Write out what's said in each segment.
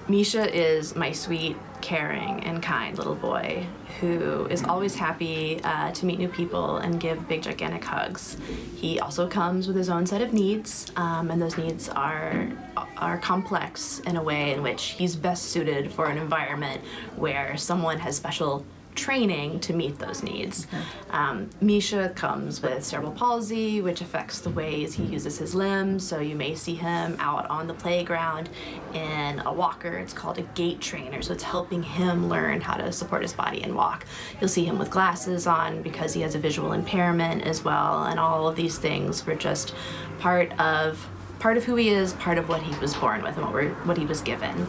Misha is my sweet, caring, and kind little boy who is always happy to meet new people and give big, gigantic hugs. He also comes with his own set of needs, and those needs are complex in a way in which he's best suited for an environment where someone has special training to meet those needs. Misha comes with cerebral palsy, which affects the ways he uses his limbs, so you may see him out on the playground in a walker. It's called a gait trainer, so it's helping him learn how to support his body and walk. You'll see him with glasses on because he has a visual impairment as well, and all of these things were just part of who he is, part of what he was born with and what he was given.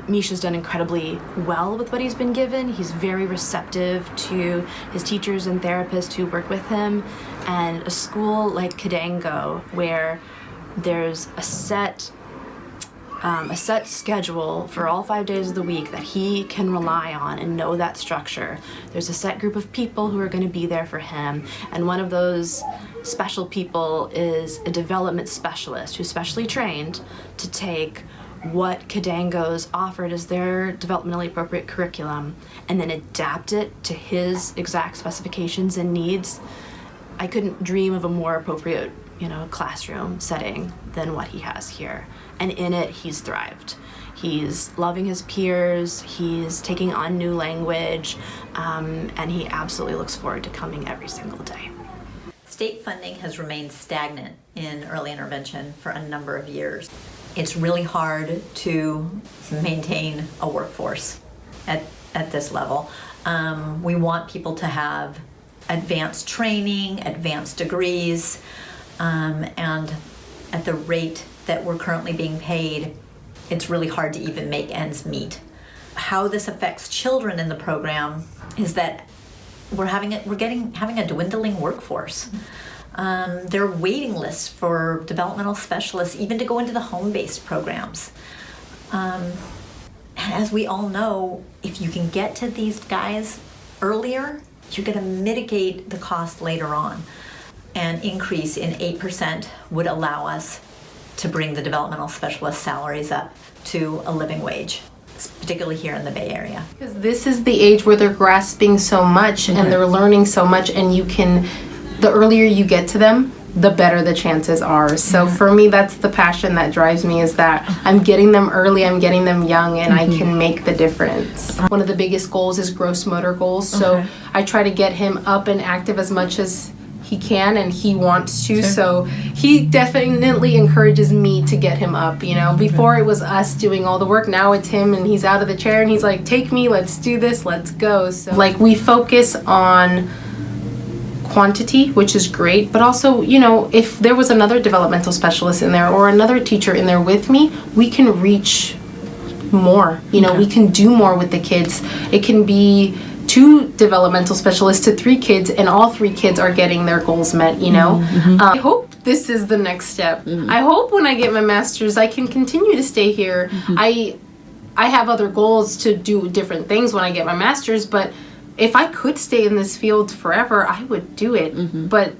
Misha's done incredibly well with what he's been given. He's very receptive to his teachers and therapists who work with him. And a school like Kidango, where there's a set schedule for all 5 days of the week that he can rely on and know that structure. There's a set group of people who are going to be there for him, and one of those special people is a development specialist who's specially trained to take what Kidango's offered as their developmentally appropriate curriculum and then adapt it to his exact specifications and needs. I couldn't dream of a more appropriate, classroom setting than what he has here. And in it, he's thrived. He's loving his peers, he's taking on new language, and he absolutely looks forward to coming every single day. State funding has remained stagnant in early intervention for a number of years. It's really hard to maintain a workforce at this level. We want people to have advanced training, advanced degrees, and at the rate that we're currently being paid, it's really hard to even make ends meet. How this affects children in the program is that we're having a dwindling workforce. There are waiting lists for developmental specialists, even to go into the home-based programs. And as we all know, if you can get to these guys earlier, you're going to mitigate the cost later on. An increase in 8% would allow us to bring the developmental specialist salaries up to a living wage, particularly here in the Bay Area. Because this is the age where they're grasping so much and they're learning so much, and the earlier you get to them, the better the chances are. So for me, that's the passion that drives me, is that I'm getting them early, I'm getting them young, and I can make the difference. One of the biggest goals is gross motor goals. So I try to get him up and active as much as he can, and he wants to. So he definitely encourages me to get him up. Before it was us doing all the work, now it's him, and he's out of the chair and he's like, take me, let's do this, let's go. So we focus on quantity, which is great, but also, if there was another developmental specialist in there or another teacher in there with me, we can reach more. We can do more with the kids. It can be 2 developmental specialists to 3 kids, and all 3 kids are getting their goals met. I hope this is the next step. I hope when I get my master's, I can continue to stay here. I have other goals to do different things when I get my master's, but if I could stay in this field forever, I would do it. But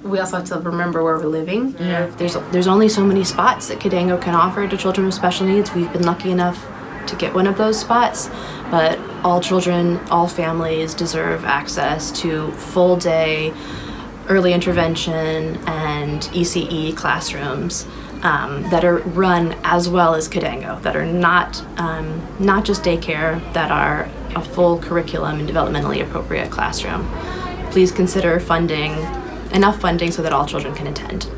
we also have to remember where we're living. There's only so many spots that Kidango can offer to children with special needs. We've been lucky enough to get one of those spots, but all children, all families deserve access to full day early intervention and ECE classrooms that are run as well as Kidango, that are not just daycare, that are a full curriculum and developmentally appropriate classroom. Please consider enough funding so that all children can attend.